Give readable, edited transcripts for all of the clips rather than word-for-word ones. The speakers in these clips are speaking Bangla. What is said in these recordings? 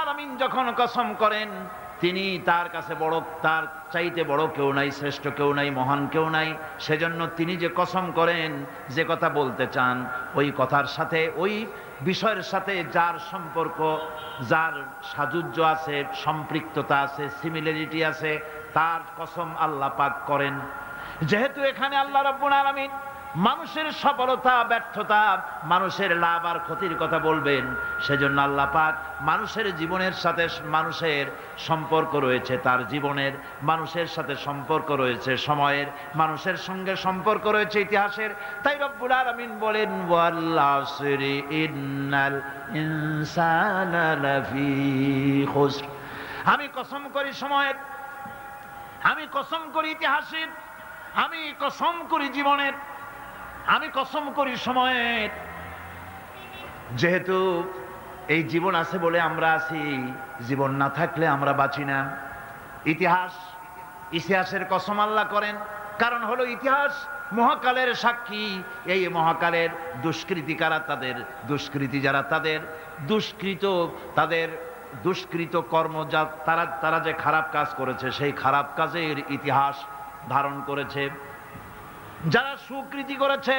আলামিন যখন কসম করেন, তিনি তার কাছে বড়, তার চাইতে বড় কেউ নাই, শ্রেষ্ঠ কেউ নাই, মহান কেউ নাই। সেজন্য তিনি যে কসম করেন, যে কথা বলতে চান, ওই কথার সাথে, ওই বিষয়ের সাথে যার সম্পর্ক, যার সাযুজ্য আছে, সম্পৃক্ততা আছে, সিমিলারিটি আছে, তার কসম আল্লাহ পাক করেন। যেহেতু এখানে আল্লাহ রাব্বুল আলামিন মানুষের সফলতা ব্যর্থতা, মানুষের লাভ আর ক্ষতির কথা বলবেন, সেজন্য আল্লাহ পাক মানুষের জীবনের সাথে, মানুষের সম্পর্ক রয়েছে তার জীবনের, মানুষের সাথে সম্পর্ক রয়েছে সময়ের, মানুষের সঙ্গে সম্পর্ক রয়েছে ইতিহাসের। তাই রব্বুল আলামিন বলেন, ওয়াল আসরি ইন্নাল ইনসানা লাফি খুসর। আমি কসম করি সময়ের, আমি কসম করি ইতিহাসের, আমি কসম করি জীবনের, আমি কসম করি সময়ের। যেহেতু এই জীবন আছে বলে আমরা আছি, জীবন না থাকলে আমরা বাঁচি না। ইতিহাসের কসম আল্লাহ করেন, কারণ হলো ইতিহাস মহাকালের সাক্ষী। এই মহাকালের দুষ্কৃতিকারা, তাদের দুষ্কৃতি যারা, তাদের দুষ্কৃত কর্ম, যা তারা যে খারাপ কাজ করেছে, সেই খারাপ কাজের ইতিহাস ধারণ করেছে। যারা সুকৃতি করেছে,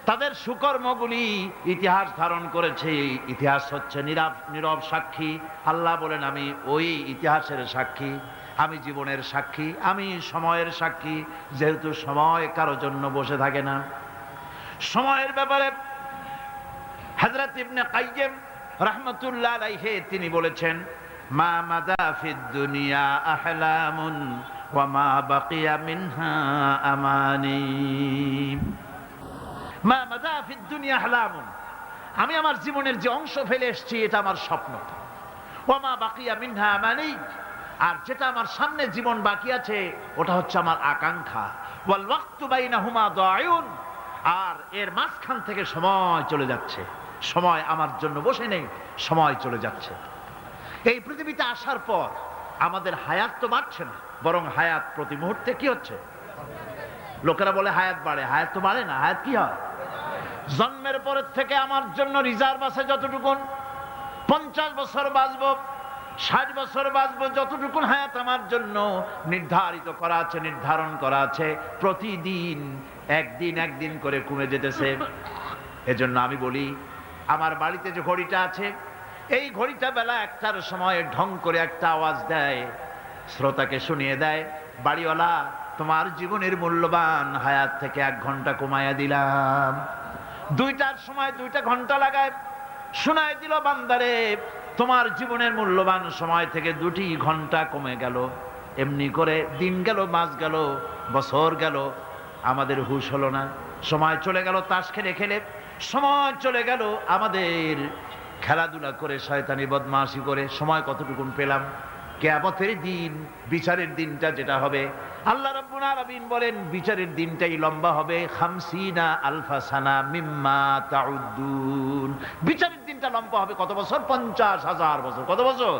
তাদের সুকর্মগুলি ইতিহাস ধারণ করেছে। ইতিহাস হচ্ছে নীরব সাক্ষী। আল্লাহ বলেন, আমি ওই ইতিহাসের সাক্ষী, আমি জীবনের সাক্ষী, আমি সময়ের সাক্ষী। যেহেতু সময় কারো জন্য বসে থাকে না। সময়ের ব্যাপারে হযরত ইবনে কাইয়্যিম রাহমাতুল্লাহ আলাইহি তিনি বলেছেন, মা মাদা ফিদ দুনিয়া আহলামুন ওয়া মা বাকিয়া মিনহা আমানি। মা মাদা ফিদ দুনিয়া আহলামুন, আমি আমার জীবনের যে অংশ ফেলে এসেছি এটা আমার স্বপ্ন। ওয়া মা বাকিয়া মিনহা আমানি, আর যেটা আমার সামনে জীবন বাকি আছে ওটা হচ্ছে আমার আকাঙ্ক্ষা। ওয়াল ওয়াক্তু বাইনাহুমা দায়ুন, আর এর মাঝখান থেকে সময় চলে যাচ্ছে। সময় আমার জন্য বসে নেই, সময় চলে যাচ্ছে। এই পৃথিবীতে আসার পর আমাদের হায়াত তো বাড়ছে না, বরং হায়াত প্রতি মুহূর্তে কি হচ্ছে? লোকেরা বলে হায়াত বাড়ে, হায়াত তো বাড়ে না। হায়াত কি হয়? জন্মের পরের থেকে আমার জন্য রিজার্ভ আছে যতটুকুন, 50 বছর বাঁচবো, 60 বছর বাঁচবো, যতটুকুন হায়াত আমার জন্য নির্ধারিত করা আছে, নির্ধারণ করা আছে, প্রতিদিন একদিন করে কমে যেতেছে। এজন্য আমি বলি, আমার বাড়িতে যে ঘড়িটা আছে, এই ঘড়িটা বেলা 1টার সময় ঢং করে একটা আওয়াজ দেয়, শ্রোতাকে শুনিয়ে দেয়, বাড়িওয়ালা তোমার জীবনের মূল্যবান হায়াত থেকে 1 ঘন্টা কমায়া দিলাম। 2টার সময় 2টা ঘন্টা লাগায় শোনায় দিল, বান্দারে তোমার জীবনের মূল্যবান সময় থেকে 2টি ঘন্টা কমে গেল। এমনি করে দিন গেল, মাস গেল, বছর গেল, আমাদের হুঁশ হলো না। সময় চলে গেল তাস খেলে খেলে, সময় চলে গেল আমাদের খেলাধুলা করে, শয়তানি বদমাশি করে। সময় কতটুকুন পেলাম? কিয়ামতের দিন, বিচারের দিনটা যেটা হবে, আল্লাহ রাব্বুল আলামিন বলেন বিচারের দিনটাই লম্বা হবে 50 আলফা সানা মিম্মা তাউদ্দুন। বিচারের দিনটা লম্বা হবে কত বছর? 50,000 বছর। কত বছর?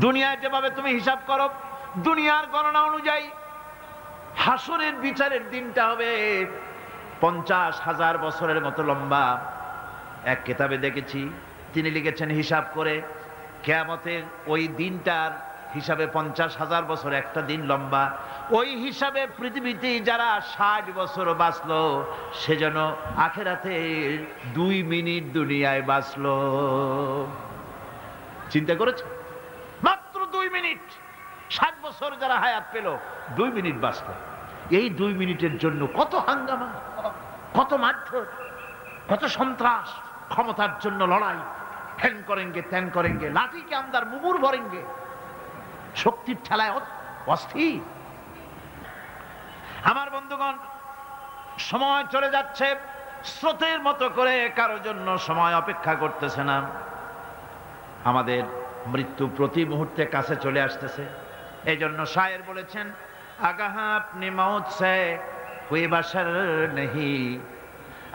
দুনিয়ায় যেভাবে তুমি হিসাব করো, দুনিয়ার গণনা অনুযায়ী হাসরের বিচারের দিনটা হবে 50,000 বছরের মতো লম্বা। এক কিতাবে দেখেছি, তিনি লিখেছেন হিসাব করে, কিয়ামতের ওই দিনটার হিসাবে 50,000 বছর একটা দিন লম্বা। ওই হিসাবে পৃথিবীতে যারা 60 বছর বাঁচলো, সে যেন আখেরাতে 2 মিনিট দুনিয়ায় বাঁচলো। চিন্তা করেছে? মাত্র 2 মিনিট। 60 বছর যারা হায়াত পেল, 2 মিনিট বাঁচলো। এই 2 মিনিটের জন্য কত হাঙ্গামা, কত মারধর, কত সন্ত্রাস, ক্ষমতার জন্য লড়াই, ফ্যান করেঙ্গে ত্যান করেঙ্গে, লাঠি কে আমদার মুগুর ভরেঙ্গে, শক্তির ঠেলায় অস্থির। আমার বন্ধুগণ, সময় চলে যাচ্ছে স্রোতের মতো করে, কারো জন্য সময় অপেক্ষা করতেছে না। আমাদের মৃত্যু প্রতি মুহূর্তে কাছে চলে আসতেছে। এই জন্য শায়ের বলেছেন, আগাহ আপনি মৌত সে কোই বশর নেহি,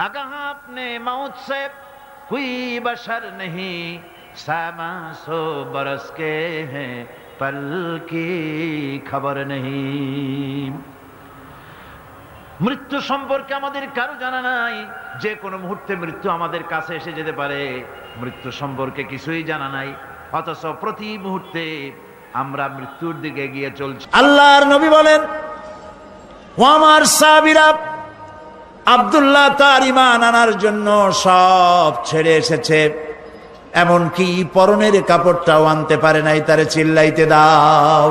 আগাহ আপনি মৌত সে कोई बशर नहीं, सामा 100 बरस के हैं पल की खबर नहीं। মৃত্যু সম্পর্কে আমাদের কারো জানা নাই। যে কোনো মুহূর্তে মৃত্যু আমাদের কাছে এসে যেতে পারে। মৃত্যু সম্পর্কে কিছুই জানা নাই। অথচ প্রতি মুহূর্তে আমরা মৃত্যুর দিকে এগিয়ে চলছি। আল্লাহর নবী বলেন, ও আমার সাহাবীরা, আব্দুল্লাহ তার ঈমান আনার জন্য সব ছেড়ে এসেছে, এমনকি পরনের কাপড়টাও আনতে পারে নাই, তারে চিল্লাইতে দাও,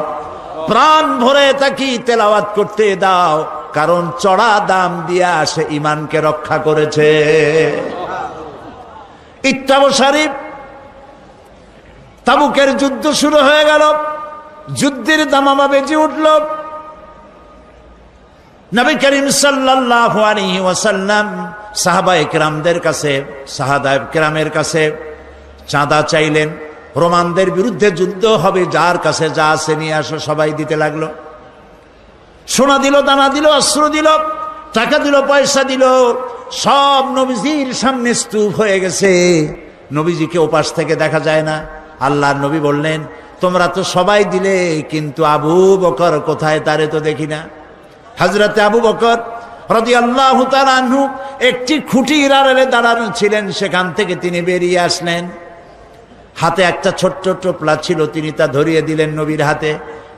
প্রাণ ভরে তাকে তেলাওয়াত করতে দাও, কারণ চড়া দাম দিয়া সে ঈমানকে রক্ষা করেছে। ইত্তাব শরীফ, তাবুকের যুদ্ধ শুরু হয়ে গেল, যুদ্ধের দামামা বেজে উঠল। নবী করিম সাল্লাল্লাহু আলাইহি ওয়াসাল্লাম সাহাবায়ে কেরামদের কাছে, সাহাবায়ে কেরামের কাছে চাঁদা চাইলেন। রোমানদের বিরুদ্ধে যুদ্ধ হবে, যার কাছে যা আছে নিয়ে আসো। সবাই দিতে লাগলো, সোনা দিল, দানা দিল, অস্ত্র দিল, টাকা দিল, পয়সা দিল, সব নবীজির সামনে স্তূপ হয়ে গেছে। নবীজিকে ওপাশ থেকে দেখা যায় না। আল্লাহর নবী বললেন, তোমরা তো সবাই দিলে, কিন্তু আবু বকর কোথায়, তারে তো দেখি না। হযরতে আবু বকর রাদিয়াল্লাহু তাআলা আনহু একটি খুঁটির আড়ালে দাঁড়ানো ছিলেন, সেখান থেকে তিনি বেরিয়ে আসলেন। হাতে একটা ছোট্ট টোপলা ছিল, তিনি তা ধরিয়ে দিলেন নবীর হাতে।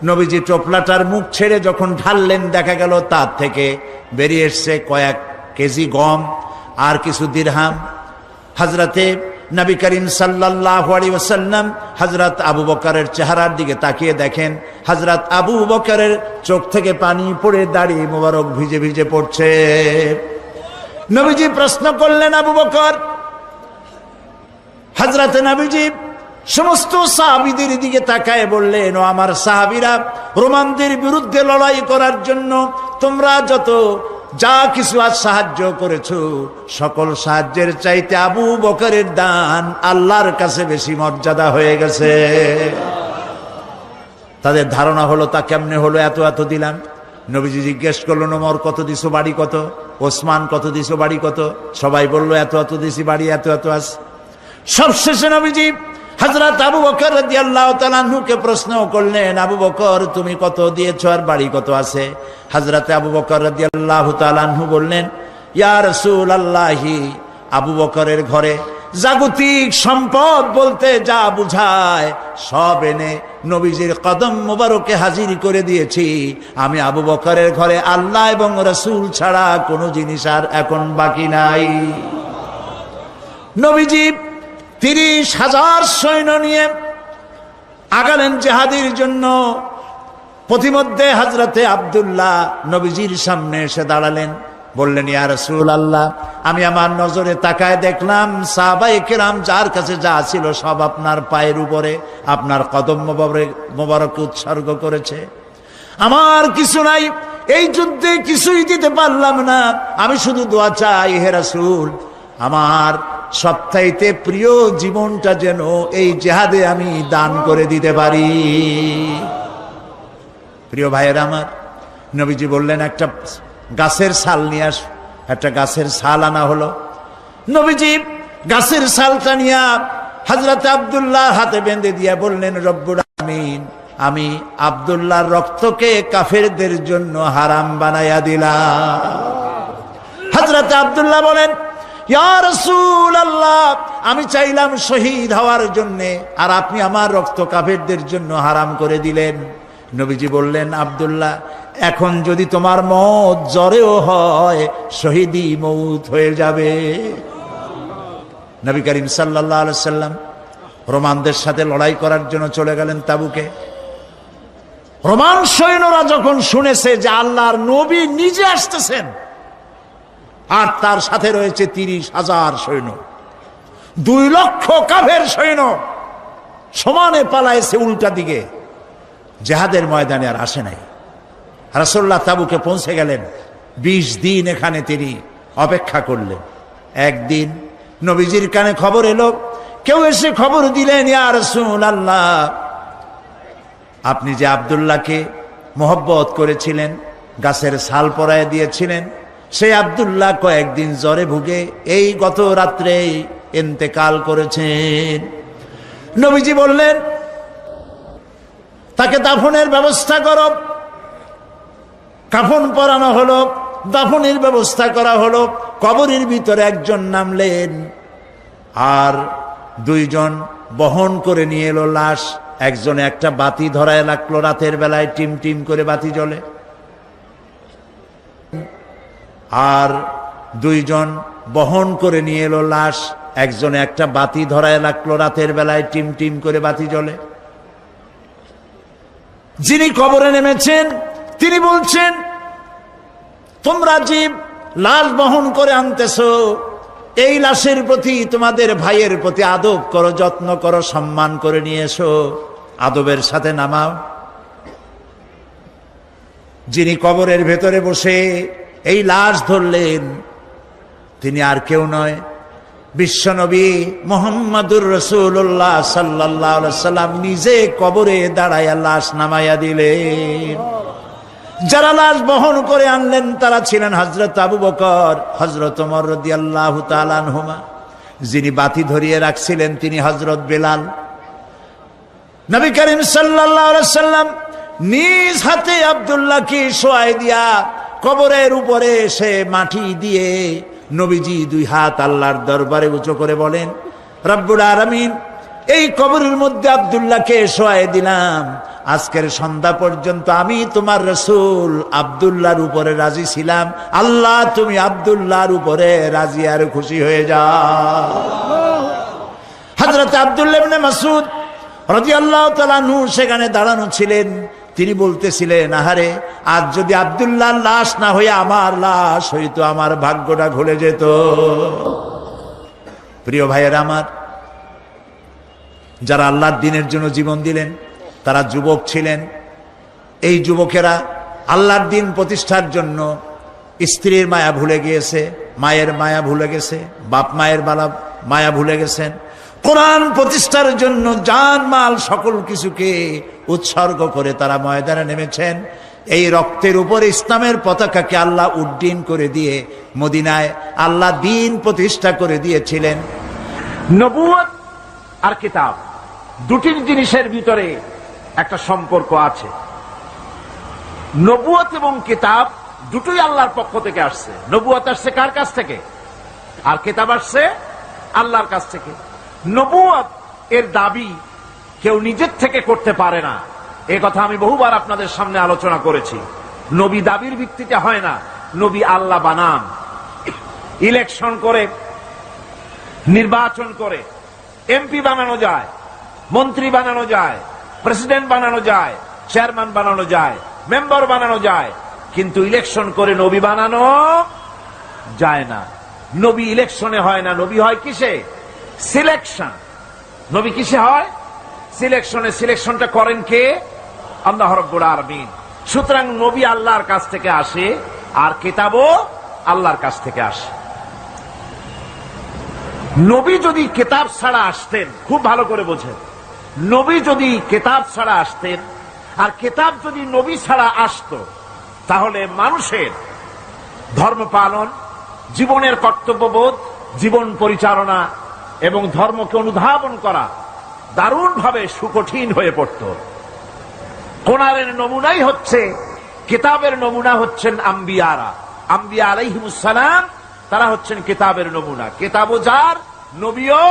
নবীজি টোপলাটার মুখ ছেড়ে যখন ঢাললেন, দেখা গেল তার থেকে বেরিয়ে এসছে কয়েক কেজি গম আর কিছু দিরহাম। হযরতে নবী করিম সাল্লাল্লাহু আলাইহি ওয়াসাল্লাম হযরত আবু বকরের চেহারার দিকে তাকিয়ে দেখেন, হযরত আবু বকরের চোখ থেকে পানি পড়ে দাড়ি মোবারক ভিজে ভিজে পড়ছে। নবীজি প্রশ্ন করলেন, আবু বকর? হযরতে নবীজি সমস্ত সাহাবীদের দিকে তাকায় বললেন, ও আমার সাহাবীরা, রোমানদের বিরুদ্ধে লড়াই করার জন্য তোমরা যত যা কিছু আজ সাহায্য করেছো, সকল সাহায্যের চাইতে আবু বকরের দান আল্লাহর কাছে বেশি মর্যাদা হয়ে গেছে। তাদের ধারণা হলো, তা কেমনে হলো, এত এত দিলাম। নবীজি জিজ্ঞেস করলেন, ওমর কত দিছো, বাড়ি কত? ওসমান কত দিছো, বাড়ি কত? সবাই বলল, এত এত দিছি, বাড়ি এত এত আছে। সবশেষে নবীজি হযরত আবু বকর রাদিয়াল্লাহু তাআলা আনহুকে প্রশ্ন করলেন, আবু বকর তুমি কত দিয়েছো আর বাড়ি কত আছে? হযরত আবু বকর রাদিয়াল্লাহু তাআলা আনহু বললেন, ইয়া রাসূলুল্লাহি, আবু বকরের ঘরে জাগতিক সম্পদ বলতে যা বুঝায় সব এনে নবীজির কদম মোবারকে হাজির করে দিয়েছি। আমি আবু বকরের ঘরে আল্লাহ এবং রাসূল ছাড়া কোনো জিনিস আর এখন বাকি নাই। নবীজি 30,000 সৈন্য নিয়ে আগালেন জিহাদের জন্য। প্রতিমধ্যে হযরতে আব্দুল্লাহ নবীজির সামনে এসে দাঁড়ালেন, বললেন, ইয়া রাসূলুল্লাহ, আমি আমার নজরে তাকায় দেখলাম সাহাবায়ে কেরাম যার কাছে যা ছিল সব আপনার পায়ের উপরে, আপনার কদম মোবারকে উৎসর্গ করেছে। আমার কিছু নাই, এই যুদ্ধে কিছুই দিতে পারলাম না। আমি শুধু দোয়া চাই, হে রাসূল, আমার সবচাইতে প্রিয় জীবনটা যেন এই জিহাদে আমি দান করে দিতে পারি। প্রিয় ভাইয়েরা আমার, নবীজি বললেন, একটা গাছের ছাল নিয়ে আস। একটা গাছের ছাল আনা হলো। নবীজি গাছের ছালটা নিয়ে হযরত আব্দুল্লাহ হাতে বেঁধে দিয়ে বললেন, রব্বুল আমিন, আমি আব্দুল্লাহর রক্তকে কাফেরদের জন্য হারাম বানাইয়া দিলাম। হযরত আব্দুল্লাহ বলেন, ইয়া রাসূলুল্লাহ, আমি চাইলাম শহীদ হওয়ার জন্য, আর আপনি আমার রক্ত কাফেরদের জন্য হারাম করে দিলেন। নবীজি বললেন, আব্দুল্লাহ, এখন যদি তোমার মওত জ্বরেও হয়, শহীদি মওত হয়ে যাবে। নবী করিম সাল্লাল্লাহু আলাইহি সাল্লাম রোমানদের সাথে লড়াই করার জন্য চলে গেলেন তাবুকে। রোমান সৈন্যরা যখন শুনেছে যে আল্লাহর নবী নিজে আসতেছেন, আর তার সাথে রয়েছে 30,000 সৈন্য, 2 লক্ষ কাফের সৈন্য সমানে পালাইছে উল্টা দিকে, জিহাদের ময়দানে আর আসে নাই। রাসূলুল্লাহ তাবুকে পৌঁছে গেলেন। 20 দিন এখানে তিনি অপেক্ষা করলেন। একদিন নবীজির কানে খবর এলো, কেউ এসে খবর দিলেন, ইয়া রাসূলুল্লাহ, আপনি যে আব্দুল্লাহকে মহব্বত করেছিলেন, গাছের ছাল পরায় দিয়েছিলেন, সেই আব্দুল্লাহ কয়েকদিন জ্বরে ভুগে এই গত রাত্রে ইন্তেকাল করেছেন। নবীজি বললেন, তাকে দাফনের ব্যবস্থা করো। কাফন পরানো হলো, দাফনের ব্যবস্থা করা হলো। কবরের ভিতরে একজন নামলেন, আর দুইজন বহন করে নিয়ে এলো লাশ। একজনে একটা বাতি ধরায় রাখলো, রাতের বেলায় টিম টিম করে বাতি জ্বলে। আর দুইজন বহন করে নিয়ে এলো লাশ। একজনে একটা বাতি ধরায় রাখলো, রাতের বেলায় টিম টিম করে বাতি জ্বলে। যিনি কবরে নেমেছেন তিনি বলছেন, তোমরা যে লাশ বহন করে আনতেছো, এই লাশের প্রতি তোমাদের ভাইয়ের প্রতি আদব করো, যত্ন করো, সম্মান করে নিয়ে এসো, আদবের সাথে নামাও। যিনি কবরের ভেতরে বসে এই লাশ ধরলেন তিনি আর কেউ নয়, বিশ্বনবী মুহাম্মদুর রাসূলুল্লাহ সাল্লাল্লাহু আলাইহি সাল্লাম নিজে কবরে দাঁড়ায়া লাশ নামাইয়া দিলেন। যারা লাশ বহন করে আনলেন তারা ছিলেন হযরত আবু বকর, হযরত ওমর রাদিয়াল্লাহু তাআলা আনহুমা। যিনি বাতি ধরিয়ে রাখছিলেন তিনি হযরত বেলাল। নবী করিম সাল্লাল্লাহু আলাইহি সাল্লাম নিজ হাতে আব্দুল্লাহকে শোয়াই দিয়া কবরের উপরে সে মাটি দিয়ে নবীজি দুই হাত আল্লাহর দরবারে উঁচু করে বলেন, রব্বুল আলামিন, এই কবরের মধ্যে আব্দুল্লাহকে শোয়াই দিলাম। আজকের সন্ধ্যা পর্যন্ত আমি তোমার রাসূল আব্দুল্লাহর উপরে রাজি ছিলাম, আল্লাহ তুমি আব্দুল্লাহর উপরে রাজি আর খুশি হয়ে যাও। হযরত আব্দুল্লাহ ইবনে মাসউদ রাদিয়াল্লাহু তাআলা আনহু সেখানে দাঁড়ানো ছিলেন। তিনি বলতেছিলেন, আহারে, আজ যদি আব্দুল্লাহর লাশ না হয়ে আমার লাশ হইতো, আমার ভাগ্যটা খুলে যেত। প্রিয় ভাইয়েরা আমার, যারা আল্লাহর দ্বীনের জন্য জীবন দিলেন তারা যুবক ছিলেন। এই যুবকেরা আল্লাহর দ্বীন প্রতিষ্ঠার জন্য স্ত্রীর মায়া ভুলে গিয়েছে, মায়ের মায়া ভুলে গেছে, বাপ মায়ের মায়া ভুলে গেছেন। কোরআন প্রতিষ্ঠার জন্য জান মাল সকল কিছুকে উৎসর্গ করে তারা ময়দানে নেমেছেন। এই রক্তের উপর ইসলামের পতাকাকে আল্লাহ উড্ডীন করে দিয়ে মদিনায় আল্লাহ দ্বীন প্রতিষ্ঠা করে দিয়েছিলেন। নবুয়ত আর কিতাব দুটি জিনিসের ভিতরে একটা সম্পর্ক আছে। নবুয়ত এবং কিতাব দুটোই আল্লাহর পক্ষ থেকে আসছে। নবুয়ত আসছে কার কাছ থেকে? আর কিতাব আসছে আল্লাহর কাছ থেকে। নবুয়ত এর দাবি কেউ নিজের থেকে করতে পারে না, এ কথা আমি বহুবার আপনাদের সামনে আলোচনা করেছি। নবী দাবির ভিত্তিতে হয় না, নবী আল্লাহ বানান। ইলেকশন করে, নির্বাচন করে এমপি বানানো যায়, মন্ত্রী বানানো যায়, প্রেসিডেন্ট বানানো যায়, চেয়ারম্যান বানানো যায়, মেম্বার বানানো যায়, কিন্তু ইলেকশন করে নবী বানানো যায় না। নবী ইলেকশনে হয় না, নবী হয় কিসে? সিলেকশন। নবী কিসে হয়? সিলেকশনে। সিলেকশনটা করেন কে? আল্লাহ রাব্বুল আলামিন। সুতরাং নবী আল্লাহর কাছ থেকে আসে, আর কিতাবও আল্লাহর কাছ থেকে আসে। নবী যদি কিতাব ছাড়া আসতেন, খুব ভালো করে বোঝেন, নবী যদি কিতাব ছাড়া আসতেন আর কিতাব যদি নবী ছাড়া আসতো, তাহলে মানুষের ধর্ম পালন, জীবনের কর্তব্যবোধ, জীবন পরিচালনা এবং ধর্মকে অনুধাবন করা দারুণভাবে সুকঠিন হয়ে পড়ত। কোরআনের নমুনাই হচ্ছে, কিতাবের নমুনা হচ্ছেন আম্বিয়ারা। আম্বিয়া আলাইহিমুস সালাম তারা হচ্ছেন কিতাবের নমুনা। কিতাবও যার, নবীও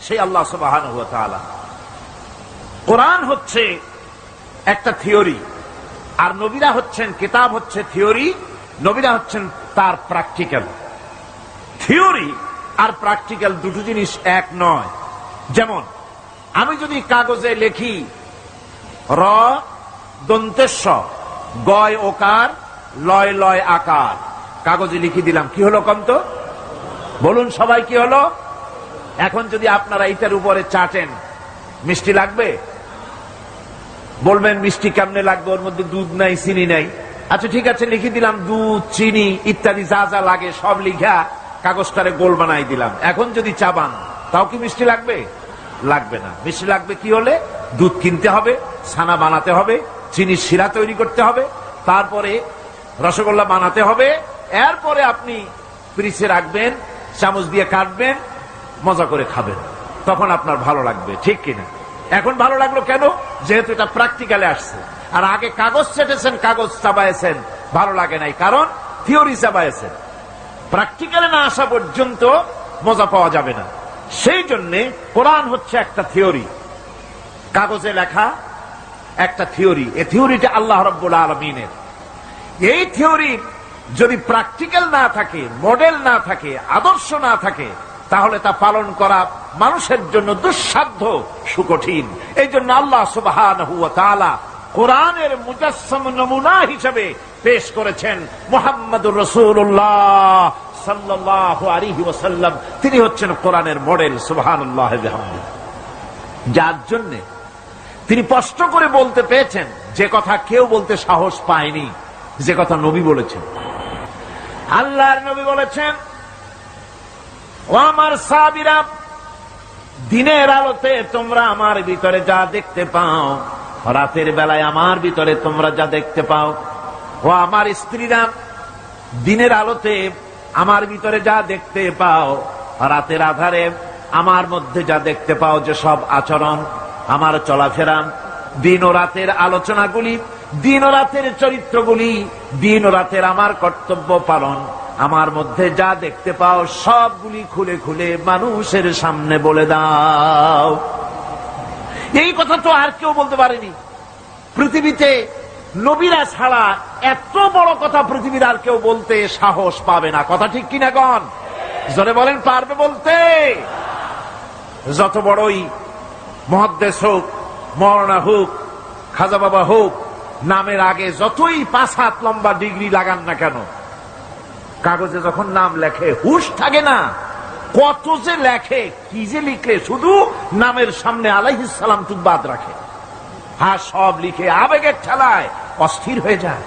সেই আল্লাহ সুবহানাহু ওয়া তাআলা। কোরআন হচ্ছে একটা থিওরি, আর নবীরা হচ্ছেন, কিতাব হচ্ছে থিওরি, নবীরা হচ্ছেন তার প্র্যাকটিক্যাল। থিওরি আর প্র্যাকটিক্যাল দুটো জিনিস এক নয়। যেমন আমি যদি কাগজে লিখি র দন্তেশ্ব গয় ওকার লয় লয় আকার, কাগজে লিখে দিলাম, কি হলো কম তো? বলুন সবাই, কি হলো? এখন যদি আপনারা এটার উপরে চাটেন, মিষ্টি লাগবে? বলবেন মিষ্টি কেমনে লাগবে, ওর মধ্যে দুধ নাই, চিনি নাই। আচ্ছা ঠিক আছে, লিখে দিলাম দুধ, চিনি ইত্যাদি যা যা লাগে সব লিখা কাগজটারে গোল বানাই দিলাম। এখন যদি চাবান, তাও কি মিষ্টি লাগবে? লাগবে না। মিষ্টি লাগবে কি হলে? দুধ কিনতে হবে, ছানা বানাতে হবে, চিনির শিরা তৈরি করতে হবে, তারপরে রসগোল্লা বানাতে হবে, এরপরে আপনি ফ্রিজে রাখবেন, চামচ দিয়ে কাটবেন, মজা করে খাবেন, তখন আপনার ভালো লাগবে, ঠিক কিনা? এখন ভালো লাগলো কেন? যেহেতু এটা প্র্যাকটিক্যালে আসছে। আর আগে কাগজ চেটেছেন, কাগজ চাবায়েছেন, ভালো লাগে নাই, কারণ থিওরি চাবায়েছেন। প্র্যাকটিক্যালে না আসা পর্যন্ত মজা পাওয়া যাবে না। সেই জন্যে কোরআন হচ্ছে একটা থিওরি, কাগজে লেখা একটা থিওরি। এই থিওরিটা আল্লাহ রাব্বুল আলামিনের। এই থিওরি যদি প্র্যাকটিক্যাল না থাকে, মডেল না থাকে, আদর্শ না থাকে, তাহলে তা পালন করা মানুষের জন্য দুঃসাধ্য, সুকঠিন। এই জন্য আল্লাহ সুবহানাহু ওয়া তাআলা কোরআনের মুজাসসাম নমুনা হিসেবে পেশ করেছেন মুহাম্মদুর রাসূলুল্লাহ সাল্লাল্লাহু আলাইহি ওয়াসাল্লাম। তিনি হচ্ছেন কোরআনের মডেল। সুবহানাল্লাহি ওয়া বিহামদিহি। যার জন্য তিনি স্পষ্ট করে বলতে পেরেছেন যে কথা কেউ বলতে সাহস পায়নি, যে কথা নবী বলেছেন। আল্লাহর নবী বলেছেন, ও আমার সাহাবীরা, দিনের আলোতে তোমরা আমার ভিতরে যা দেখতে পাও, রাতের বেলায় আমার ভিতরে তোমরা যা দেখতে পাও। ও আমার স্ত্রীরা, দিনের আলোতে আমার ভিতরে যা দেখতে পাও, রাতের আধারে আমার মধ্যে যা দেখতে পাও, যে সব আচরণ, আমার চলাফেরা, দিন ও রাতের আলোচনাগুলি, দিন ও রাতের চরিত্রগুলি, দিন ও রাতের আমার কর্তব্য পালন, আমার মধ্যে যা দেখতে পাও সবগুলি খুলে খুলে মানুষের সামনে বলে দাও। এই কথা তো আর কেউ বলতে পারেনি পৃথিবীতে। নবীরা ছাড়া এত বড় কথা পৃথিবীর আর কেউ বলতে সাহস পাবে না। কথা ঠিক কিনা গণ? জোরে বলেন, পারবে বলতে? যত বড়ই মুহাদ্দিস হোক, মাওলানা হোক, খাজা বাবা হোক, নামের আগে যতই 5 হাত লম্বা ডিগ্রি লাগান না কেন, কাগজে যখন নাম লেখে হুঁশ থাকে না। কত যে লেখে, কি যে লিখলে, শুধু নামের সামনে আলাইহিস সালাম টুক বাদ রাখে। হ্যাঁ, সব লিখে আবেগের ঠেলায় অস্থির হয়ে যায়।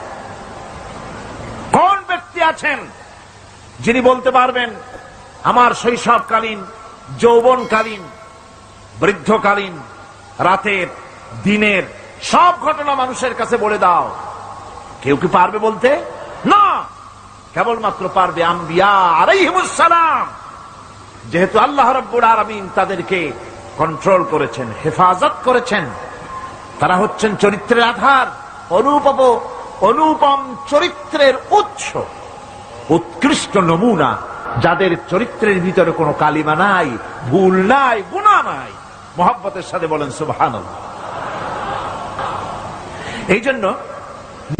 কোন ব্যক্তি আছেন যিনি বলতে পারবেন আমার শৈশবকালীন, যৌবনকালীন, বৃদ্ধকালীন, রাতের, দিনের সব ঘটনা মানুষের কাছে বলে দাও? কেউ কি পারবে বলতে? না, কেবলমাত্র পারবে আম্বিয়া আলাইহিমুস সালাম। যেহেতু আল্লাহ রাব্বুল আলামিন তাদেরকে কন্ট্রোল করেছেন, হেফাজত করেছেন, তারা হচ্ছেন চরিত্রের আধার, অনুপম চরিত্রের উৎস, উৎকৃষ্ট নমুনা, যাদের চরিত্রের ভিতরে কোনো কালিমা নাই, ভুল নাই, গুনাহ নাই। মুহাব্বতের সাথে বলেন সুবহানাল্লাহ। এই জন্য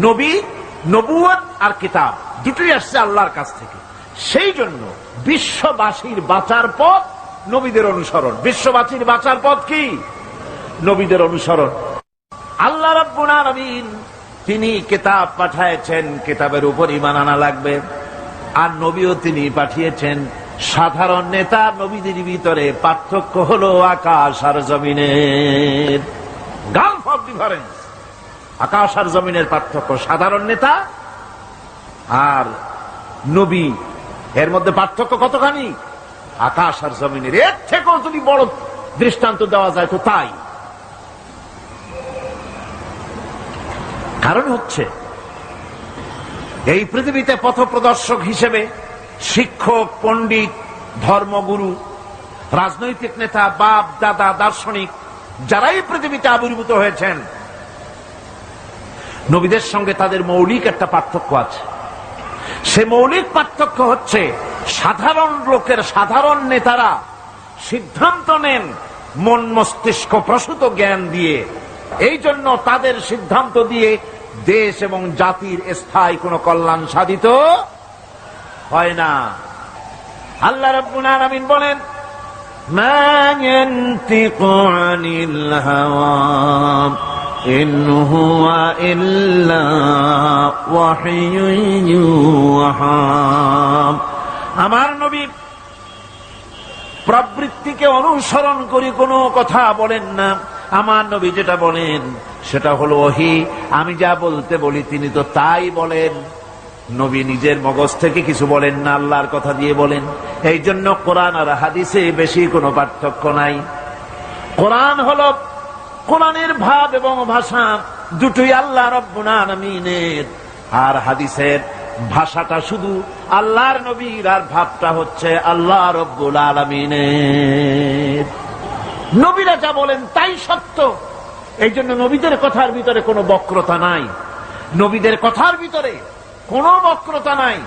নবী, নবুয়ত আর কিতাব দুটোই আসছে আল্লাহর কাছ থেকে। সেই জন্য বিশ্ববাসীর বাঁচার পথ নবীদের অনুসরণ। বিশ্ববাসীর বাঁচার পথ কি? নবীদের অনুসরণ। আল্লাহ রাব্বুল আলামিন তিনি কিতাব পাঠিয়েছেন, কিতাবের উপর ঈমান আনা লাগবে। আর নবীও তিনি পাঠিয়েছেন। সাধারণ নেতা নবীদের ভিতরে পার্থক্য হলো আকাশ আর জমিনের, গালফ অফ ডিফারেন্স। আকাশ আর জমিনের পার্থক্য সাধারণ নেতা আর নবী, এর মধ্যে পার্থক্য কতখানি? আকাশ আর জমিনের। এর থেকেও যদি বড় দৃষ্টান্ত দেওয়া যায় তো তাই। কারণ হচ্ছে এই পৃথিবীতে পথপ্রদর্শক হিসেবে শিক্ষক, পণ্ডিত, ধর্মগুরু, রাজনৈতিক নেতা, বাপ দাদা, দার্শনিক, যারাই পৃথিবীতে আবির্ভূত হয়েছেন, নবীদের সঙ্গে তাদের মৌলিক একটা পার্থক্য আছে। সে মৌলিক পার্থক্য হচ্ছে সাধারণ লোকের, সাধারণ নেতারা সিদ্ধান্ত নেন মন মস্তিষ্ক প্রসূত জ্ঞান দিয়ে। এই জন্য তাদের সিদ্ধান্ত দিয়ে দেশ এবং জাতির স্থায়ী কোনো কল্যাণ সাধিত হয় না। আল্লাহ রাব্বুল আলামিন বলেন, মা ইয়ানতিকু আনিল হাওয়া ইন হুয়া ইল্লা ওয়াহয়ুন ইউহা। আমার নবী প্রবৃত্তিকে অনুসরণ করে কোনো কথা বলেন না। আমার নবী যেটা বলেন সেটা হলো ওহী। আমি যা বলতে বলি তিনি তো তাই বলেন। নবী নিজের মগজ থেকে কিছু বলেন না, আল্লাহর কথা দিয়ে বলেন। এই জন্য কোরআন আর হাদিসে বেশি কোনো পার্থক্য নাই। কোরআন হলো, কোরআনের ভাব এবং ভাষা দুটোই আল্লাহ রাব্বুল আলামিনের, আর হাদিসের ভাষাটা শুধু আল্লাহর নবীর, আর ভাবটা হচ্ছে আল্লাহ রাব্বুল আলামিনের। নবীরা যা বলেন তাই সত্য। এই জন্য নবীদের কথার ভিতরে কোনো বক্রতা নাই, নবীদের কথার ভিতরে কোনো বক্রতা নাই,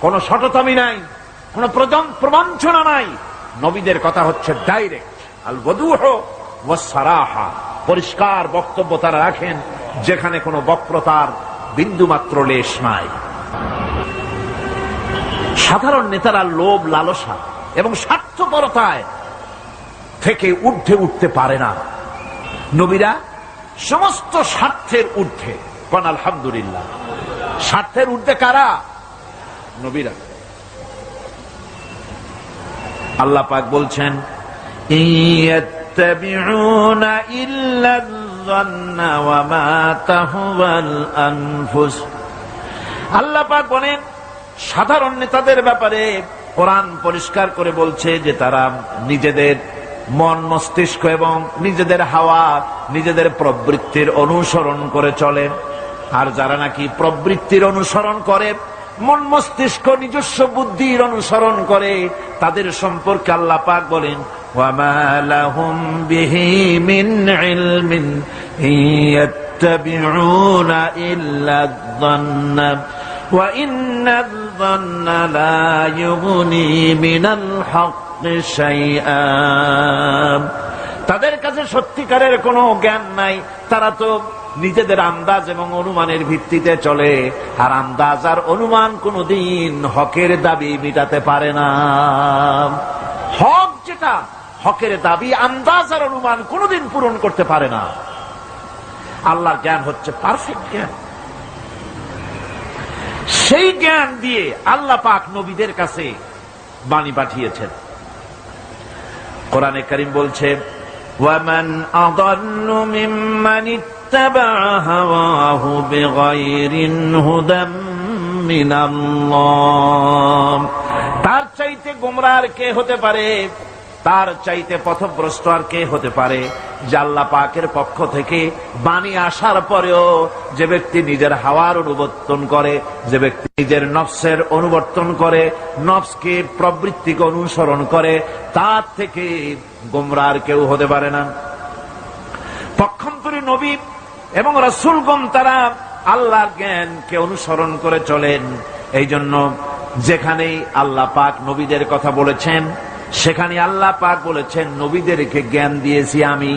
কোনো শটতামি নাই, কোনো প্রবঞ্চনা নাই। নবীদের কথা হচ্ছে ডাইরেক্ট, আল ওয়াদুহ ওয়াস সারাহা, পরিষ্কার বক্তব্য তারা রাখেন, যেখানে কোনো বক্রতার বিন্দুমাত্র লেশ নাই। সাধারণ নেতারা লোভ, লালসা এবং স্বার্থপরতায় থেকে ঊর্ধ্বে উঠতে পারে না। নবীরা সমস্ত স্বার্থের ঊর্ধ্বে। কোন আলহামদুলিল্লাহ। স্বার্থের ঊর্ধ্বে কারা? নবীরা। আল্লাহ পাক বলছেন, ইয়াত্তাবিউনা ইল্লা যান্না ওয়া মা তাহওয়াল আনফুস। আল্লাহ পাক বলেন সাধারণ নেতাদের ব্যাপারে কোরআন পরিষ্কার করে বলছে যে তারা নিজেদের মন, মস্তিষ্ক এবং নিজেদের হাওয়া, নিজেদের প্রবৃত্তির অনুসরণ করে চলে। আর যারা নাকি প্রবৃত্তির অনুসরণ করে, মন মস্তিষ্ক নিজস্ব বুদ্ধির অনুসরণ করে, তাদের সম্পর্কে আল্লাহ পাক বলেন, ওয়ামা লাহুম বিহি মিন ইলমিন ইয়াত্তাবিউনা ইল্লা যান্না ওয়া ইন্নাল যান্না লা ইউগনি মিনাল হক্কি শাইআ। তাদের কাছে সত্যিকারের কোনো জ্ঞান নাই, তারা তো নিজেদের আন্দাজ এবং অনুমানের ভিত্তিতে চলে, আর আন্দাজ আর অনুমান কোনদিন হকের দাবি মিটাতে পারে না। হক যেটা, হকের দাবি আন্দাজ আর অনুমান কোনদিন পূরণ করতে পারে না। আল্লাহর জ্ঞান হচ্ছে পারফেক্ট জ্ঞান। সেই জ্ঞান দিয়ে আল্লাহ পাক নবীদের কাছে বাণী পাঠিয়েছেন। কোরআনে কারীম বলছে, ওয়ামান আযাল্লু মিম্মান ইত্তাবা হাওয়াহু বিগাইরি হুদাম মিনাল্লাহ। তার চাইতে গোমরাহ আর কে হতে পারে? তার চাইতে পথভ্রষ্ট আর কে হতে পারে? যে আল্লাহ পাকের পক্ষ থেকে বাণী আসার পরেও যে ব্যক্তি নিজের হাওয়ার অনুবর্তন করে, যে ব্যক্তি নিজের নফসের অনুবর্তন করে, নফসকে প্রবৃত্তিকে অনুসরণ করে, তার থেকে গোমরাহ আর কেউ হতে পারে না। পক্ষান্তরে নবী এবং রাসূলগণ তারা আল্লাহর জ্ঞানকে অনুসরণ করে চলেন। এই জন্য যেখানেই আল্লাহ পাক নবীদের কথা বলেছেন, সেখানে আল্লাহ পাক বলেছেন নবীদেরকে জ্ঞান দিয়েছি আমি।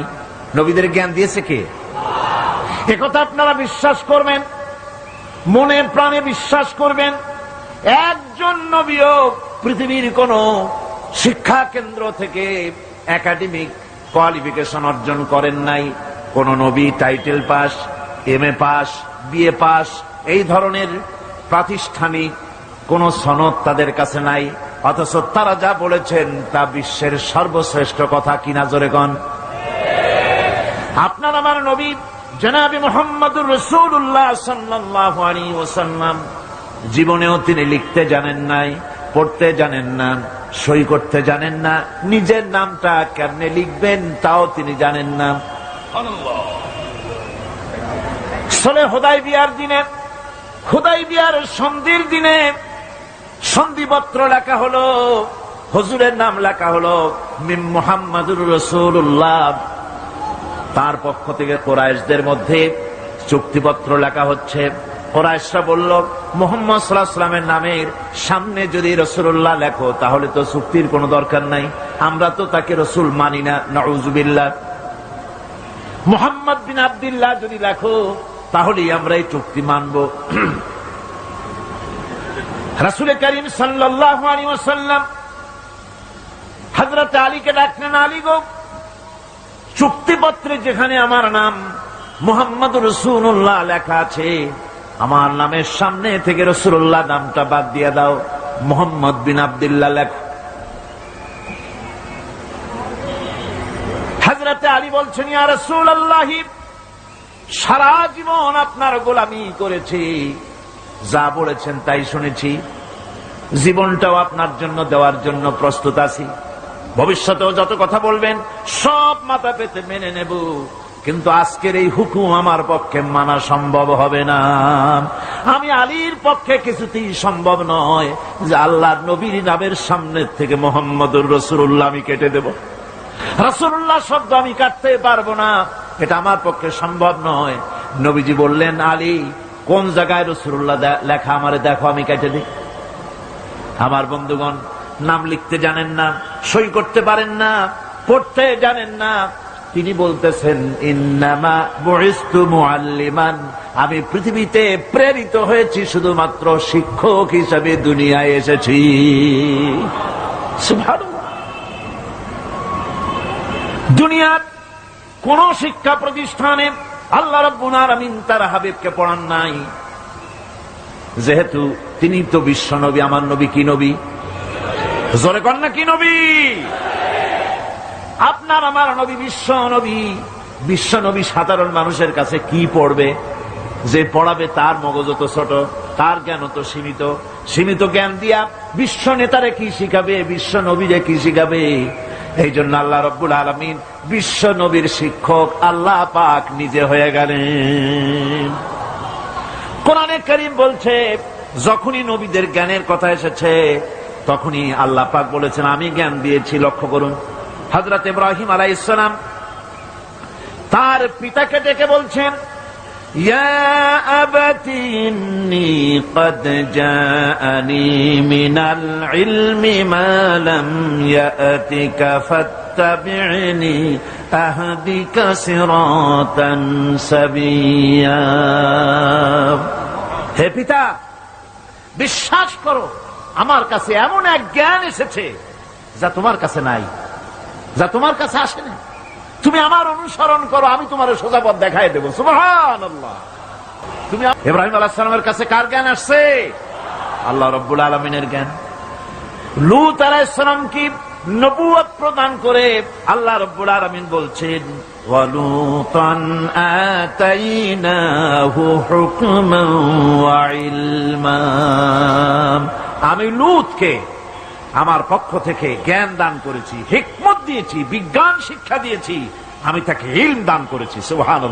নবীদের জ্ঞান দিয়েছে কে? একথা আপনারা বিশ্বাস করবেন, মনে প্রাণে বিশ্বাস করবেন। একজন নবীও পৃথিবীর কোন শিক্ষা কেন্দ্র থেকে একাডেমিক কোয়ালিফিকেশন অর্জন করেন নাই। কোন নবী title pass, MA pass, BA pass, এই ধরনের প্রাতিষ্ঠানিক কোন সনদ তাদের কাছে নাই। অথচ তারা যা বলেছেন তা বিশ্বের সর্বশ্রেষ্ঠ কথা। কিনা জোরে গণ? আপনার আমার নবী জনাবে মুহাম্মদুর রাসূলুল্লাহ সাল্লাল্লাহু আলাইহি ওয়াসাল্লাম জীবনেও তিনি লিখতে জানেন নাই, পড়তে জানেন না, সই করতে জানেন না, নিজের নামটা কেমনে লিখবেন তাও তিনি জানেন না। সুলহ হুদায়বিয়ার দিনে, হুদায়বিয়ার সন্ধির দিনে সন্ধিপত্র লেখা হলো, হুজুরের নাম লেখা হলো মিম মুহাম্মাদুর রাসূলুল্লাহ। তার পক্ষ থেকে কুরাইশদের মধ্যে চুক্তিপত্র লেখা হচ্ছে। কুরাইশরা বলল, মুহাম্মদ সাল্লাল্লাহু আলাইহি ওয়াসাল্লামের নামের সামনে যদি রাসূলুল্লাহ লেখো তাহলে তো চুক্তির কোনো দরকার নাই, আমরা তো তাকে রাসূল মানি না, নাউযুবিল্লাহ। মুহাম্মদ বিন আব্দুল্লাহ যদি লেখো তাহলেই আমরা এই চুক্তি মানব। রাসূল করিম সাল্লাল্লাহু আলাইহি ওয়াসাল্লাম হযরত আলীকে ডাকলেন, আলী গো, চুক্তিপত্রে যেখানে আমার নাম মুহাম্মদুর রাসূলুল্লাহ লেখা আছে, আমার নামের সামনে থেকে রাসূলুল্লাহ নামটা বাদ দিয়ে দাও, মুহাম্মদ বিন আব্দুল্লাহ লেখো। হযরত আলী বলছেন, ইয়া রাসূলুল্লাহ, সারা জীবন আপনার গোলামি করেছি, যা বলেছেন তাই শুনেছি, জীবনটাও আপনার জন্য দেওয়ার জন্য প্রস্তুত আছি, ভবিষ্যতেও যত কথা বলবেন সব মাথা পেতে মেনে নেব, কিন্তু আজকের এই হুকুম আমার পক্ষে মানা সম্ভব হবে না। আমি আলীর পক্ষে কিছুতেই সম্ভব নয় যে আল্লাহর নবীর নামের সামনে থেকে মুহাম্মদুর রাসূলুল্লাহ আমি কেটে দেব। রাসূলুল্লাহ শব্দ আমি কাটতে পারবো না, এটা আমার পক্ষে সম্ভব নয়। নবীজি বললেন, আলী, কোন জায়গায় রাসূলুল্লাহ লেখা আমারে দেখো, আমি কেটে দিই। আমার বন্ধুগণ, নাম লিখতে জানেন না, সই করতে পারেন না, পড়তে জানেন না। তিনি বলতেছেন ইন্নামা বুইসতু মুআল্লিমান, আমি পৃথিবীতে প্রেরিত হয়েছি শুধুমাত্র শিক্ষক হিসেবে দুনিয়ায় এসেছি। সুবহানাল্লাহ। দুনিয়ার কোন শিক্ষা প্রতিষ্ঠানে আল্লাহ রাব্বুল আলামিন তার হাবিবকে পড়ান নাই, যেহেতু তিনি তো বিশ্ব নবী। আমার নবী কি নবী? জোরে কর না, কি নবী? আপনার আমার নবী বিশ্ব নবী। বিশ্ব নবী সাধারণ মানুষের কাছে কি পড়বে? যে পড়াবে তার মগজ তো ছোট, তার জ্ঞান তো সীমিত। সীমিত জ্ঞান দিয়া বিশ্ব নেতারে কি শিখাবে, বিশ্ব নবীরে কি শিখাবে? এই জন্য আল্লাহ রাব্বুল আলামিন বিশ্ব নবীর শিক্ষক আল্লাহ পাক নিজে হয়ে গেলেন। কোরআনে কারীম বলছে, যখনই নবীদের জ্ঞানের কথা এসেছে তখনই আল্লাহ পাক বলেছেন আমি জ্ঞান দিয়েছি। লক্ষ্য করুন, হযরত ইব্রাহিম আলাইহিস সালাম তার পিতাকে ডেকে বলছেন, ইয়া আবাতি ইন্নী ক্বাদ জাআনি মিনাল ইলমি মা লাম ইয়াতিকা ফাত্তাবি'নি আহদিকা সিরাতান সাবিয়্যা। হে পিতা, বিশ্বাস করো, আমার কাছে এমন এক জ্ঞান এসেছে যা তোমার কাছে নাই, যা তোমার কাছে আসেনি। তুমি আমার অনুসরণ করো, আমি তোমার সোজা পথ দেখাই দেবো। সুবহানাল্লাহ। তুমি ইব্রাহিম আলাইহিস সালামের কাছে কার জ্ঞান আসছে? আল্লাহ রাব্বুল আলামিনের জ্ঞান। লূত আলাইহিস সালাম কি নবুয়ত প্রদান করে আল্লাহ রাব্বুল আলামিন বলছেন, ওয়ালুতান আতাইনাহু হুকমান ওয়া ইলমা। আমি লূতকে আমার পক্ষ থেকে জ্ঞান দান করেছি, হিকমত দিয়েছি, বিজ্ঞান শিক্ষা দিয়েছি, আমি তাকে ইলম দান করেছি। সুবহানাল্লাহ।